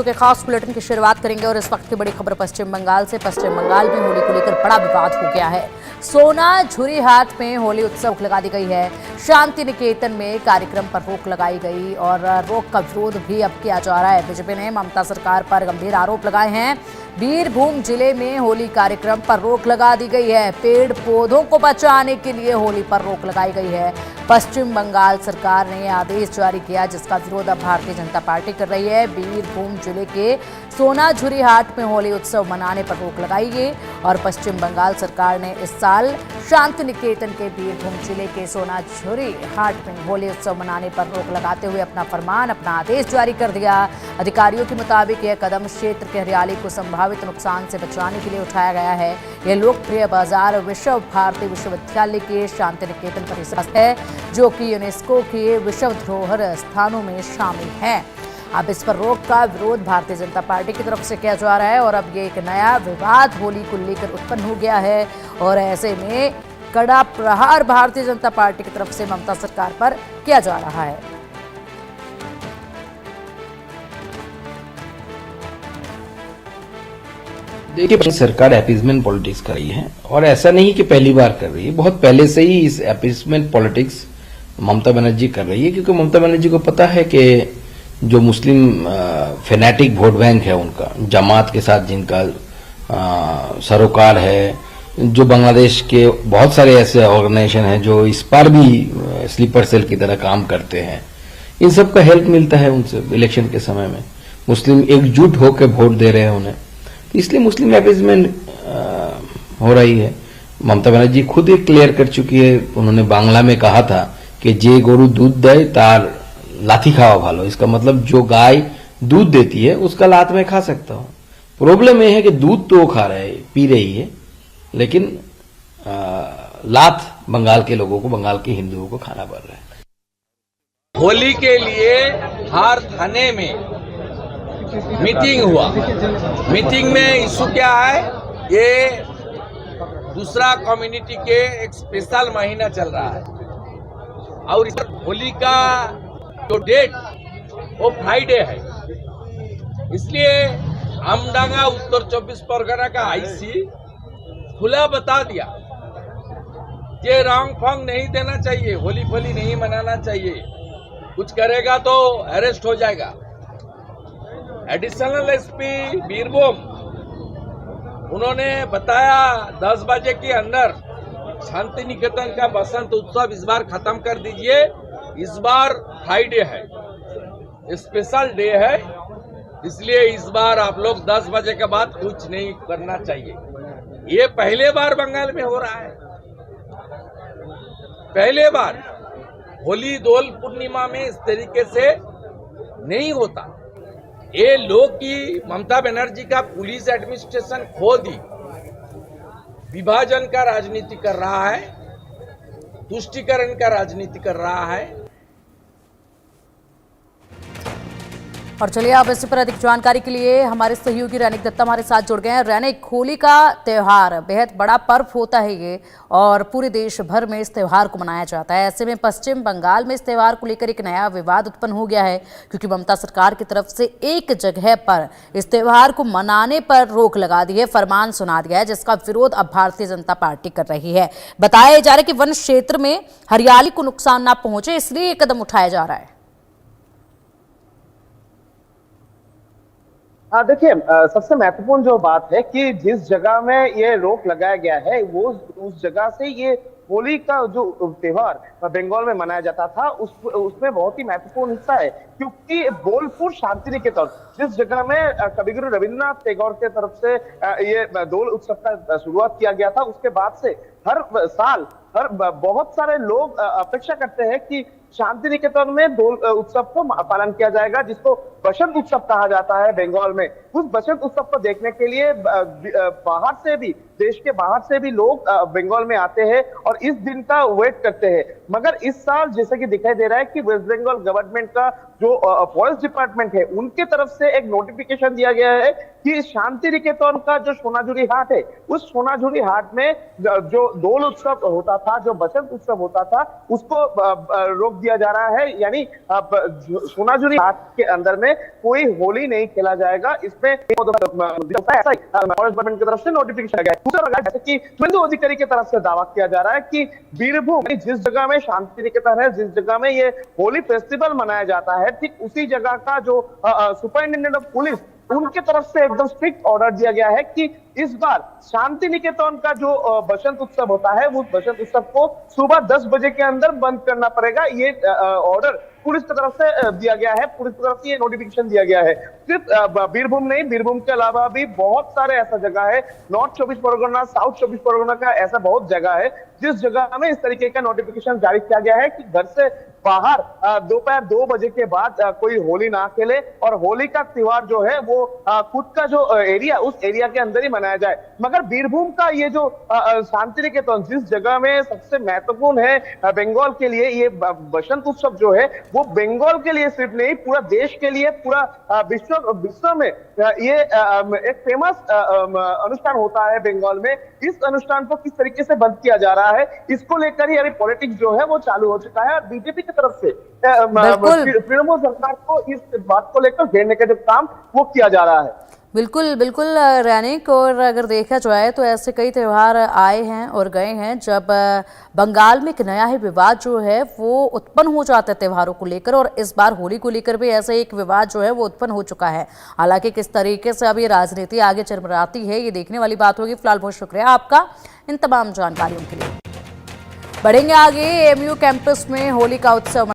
के खास बुलेटिन की शुरुआत करेंगे और इस वक्त की बड़ी खबर पश्चिम बंगाल से। पश्चिम बंगाल में होली को लेकर बड़ा विवाद हो गया है। सोना झुरी हाट में होली उत्सव लगा दी गई है। शांति निकेतन में कार्यक्रम पर रोक लगाई गई और रोक का विरोध भी अब किया जा रहा है। बीजेपी ने ममता सरकार पर गंभीर आरोप लगाए हैं। बीरभूम जिले में होली कार्यक्रम पर रोक लगा दी गई है। पेड़ पौधों को बचाने के लिए होली पर रोक लगाई गई है। पश्चिम बंगाल सरकार ने आदेश जारी किया जिसका विरोध अब भारतीय जनता पार्टी कर रही है। बीरभूम जिले के सोनाझुरी हाट में होली उत्सव मनाने पर रोक लगाई गई और पश्चिम बंगाल सरकार ने इस साल शांति निकेतन के बीरभूम जिले के सोनाझुरी हाट में होली उत्सव मनाने पर रोक लगाते हुए अपना आदेश जारी कर दिया। अधिकारियों के मुताबिक यह कदम क्षेत्र के हरियाली को संभावित नुकसान से बचाने के लिए उठाया गया है। यह लोकप्रिय बाजार विश्व भारती विश्वविद्यालय के शांति निकेतन परिसर है जो कि यूनेस्को के विश्व धरोहर स्थानों में शामिल है। अब इस पर रोक का विरोध भारतीय जनता पार्टी की तरफ से किया जा रहा है और अब ये एक नया विवाद होली को लेकर उत्पन्न हो गया है और ऐसे में कड़ा प्रहार भारतीय जनता पार्टी की तरफ से ममता सरकार पर किया जा रहा है। देखिए, सरकार अपीजमेंट पॉलिटिक्स कर रही है और ऐसा नहीं कि पहली बार कर रही है, बहुत पहले से ही इस अपीजमेंट पॉलिटिक्स ममता बनर्जी कर रही है, क्योंकि ममता बनर्जी को पता है कि जो मुस्लिम फेनेटिक वोट बैंक है उनका, जमात के साथ जिनका सरोकार है, जो बांग्लादेश के बहुत सारे ऐसे ऑर्गेनाइजेशन हैं जो इस पर भी स्लीपर सेल की तरह काम करते हैं, इन सब का हेल्प मिलता है उनसे इलेक्शन के समय में। मुस्लिम एकजुट होकर वोट दे रहे हैं उन्हें, इसलिए मुस्लिम अपीजमेंट हो रही है। ममता बनर्जी खुद ही क्लियर कर चुकी है, उन्होंने बांग्ला में कहा था कि जे गोरु दूध दे तार लाठी खावा भालो। इसका मतलब जो गाय दूध देती है उसका लात में खा सकता हूं। प्रॉब्लम यह है कि दूध तो वो खा रहे पी रही है, लेकिन लात बंगाल के लोगों को, बंगाल के हिंदुओं को खाना पड़ रहा है। होली के लिए हर थाने में मीटिंग हुआ। मीटिंग में इशू क्या है, ये दूसरा कम्युनिटी के एक स्पेशल महीना चल रहा है और इस होली का जो डेट वो फ्राइडे है, इसलिए आमडांगा उत्तर 24 परगना का आईसी खुला बता दिया कि रंग फंग नहीं देना चाहिए, होली फोली नहीं मनाना चाहिए, कुछ करेगा तो अरेस्ट हो जाएगा। एडिशनल एसपी बीरभूम उन्होंने बताया 10 बजे के अंदर शांति निकेतन का बसंत उत्सव इस बार खत्म कर दीजिए। इस बार फ्राइडे है, स्पेशल डे है, इसलिए इस बार आप लोग 10 बजे के बाद कुछ नहीं करना चाहिए। ये पहले बार बंगाल में हो रहा है, पहले बार होली दोल पूर्णिमा में इस तरीके से नहीं होता। ये लोग की ममता बनर्जी का पुलिस एडमिनिस्ट्रेशन खो दी, विभाजन का राजनीति कर रहा है, तुष्टीकरण का राजनीति कर रहा है। और चलिए अब इस पर अधिक जानकारी के लिए हमारे सहयोगी रैनिक दत्ता हमारे साथ जुड़ गए हैं। रैनिक, होली का त्यौहार बेहद बड़ा पर्व होता है ये और पूरे देश भर में इस त्यौहार को मनाया जाता है। ऐसे में पश्चिम बंगाल में इस त्यौहार को लेकर एक नया विवाद उत्पन्न हो गया है क्योंकि ममता सरकार की तरफ से एक जगह पर इस त्यौहार को मनाने पर रोक लगा दी है, फरमान सुना दिया है, जिसका विरोध अब भारतीय जनता पार्टी कर रही है। बताया जा रहा है कि वन क्षेत्र में हरियाली को नुकसान ना पहुंचे, इसलिए ये कदम उठाया जा रहा है। देखिए, सबसे महत्वपूर्ण जो बात है कि जिस जगह में ये रोक लगाया गया है वो उस जगह से ये होली का जो त्योहार बंगाल में मनाया जाता था उसमें बहुत ही महत्वपूर्ण हिस्सा है, क्योंकि बोलपुर शांति निकेतन जिस जगह में कविगुरु रविन्द्रनाथ टैगोर के तरफ से ये दोल उत्सव का शुरुआत किया गया था, उसके बाद से हर साल बहुत सारे लोग अपेक्षा करते हैं कि शांति निकेतन में दोल उत्सव को पालन किया जाएगा, जिसको बसंत उत्सव कहा जाता है बंगाल में। उस बसंत उत्सव को देखने के लिए बाहर से भी, देश के बाहर से भी लोग बंगाल में आते हैं और इस दिन का वेट करते हैं। मगर इस साल जैसे कि दिखाई दे रहा है कि वेस्ट बंगाल गवर्नमेंट का जो फॉरेस्ट डिपार्टमेंट है उनके तरफ से एक नोटिफिकेशन दिया गया है कि शांति निकेतन का जो सोनाझुरी हाट है, उस सोनाझुरी हाट में जो दोल उत्सव होता था, जो बसंत उत्सव होता था, उसको रोक दिया जा रहा है। यानी सोनाझुरी हाट के अंदर में कोई होली नहीं खेला जाएगा। इसमें ऐसा ही फॉरेस्ट डिपार्टमेंट की तरफ से नोटिफिकेशन गया है। दूसरा जैसे कि शुभेंदु अधिकारी की तरफ से दावा किया जा रहा है कि बीरभूम जिस जगह में शांति निकेतन है, जिस जगह में ये होली फेस्टिवल मनाया जाता है, ठीक उसी जगह का जो सुपरिंटेंडेंट ऑफ पुलिस उनके तरफ से एकदम स्ट्रिक्ट ऑर्डर दिया गया है कि इस बार शांति निकेतन का जो बसंत उत्सव होता है, उस बसंत उत्सव को सुबह 10 बजे के अंदर बंद करना पड़ेगा। ये ऑर्डर पुलिस की तरफ से दिया गया है, पुलिस की तरफ से ये नोटिफिकेशन दिया गया है। सिर्फ बीरभूम नहीं, बीरभूम के अलावा भी बहुत सारे ऐसा जगह है, नॉर्थ 24 परगना, साउथ 24 परगना का ऐसा बहुत जगह है जिस जगह में इस तरीके का नोटिफिकेशन जारी किया गया है कि घर से बाहर दोपहर 2 बजे के बाद कोई होली ना खेले और होली का त्योहार जो है वो खुद का जो एरिया, उस एरिया के अंदर ही मनाया जाए। मगर बीरभूम का ये जो शांति निकेतन जिस जगह में सबसे महत्वपूर्ण है बंगाल के लिए, ये बसंत उत्सव जो है वो बंगाल के लिए सिर्फ नहीं, पूरा देश के लिए, पूरा विश्व में ये एक फेमस अनुष्ठान होता है बंगाल में। इस अनुष्ठान को किस तरीके से बंद किया जा रहा है, इसको लेकर ही अभी पॉलिटिक्स जो है वो चालू हो चुका है और बीजेपी की तरफ से तृणमूल सरकार को इस बात को लेकर घेरने का जो काम वो किया जा रहा है। बिल्कुल बिल्कुल रैनिक, और अगर देखा जाए तो ऐसे कई त्यौहार आए हैं और गए हैं जब बंगाल में एक नया ही विवाद जो है वो उत्पन्न हो जाता है त्योहारों को लेकर, और इस बार होली को लेकर भी ऐसा एक विवाद जो है वो उत्पन्न हो चुका है। हालांकि किस तरीके से अब ये राजनीति आगे चरमराती है, ये देखने वाली बात होगी। फिलहाल बहुत शुक्रिया आपका इन तमाम जानकारियों के लिए। बढ़ेंगे आगे। एमयू कैंपस में होली का उत्सव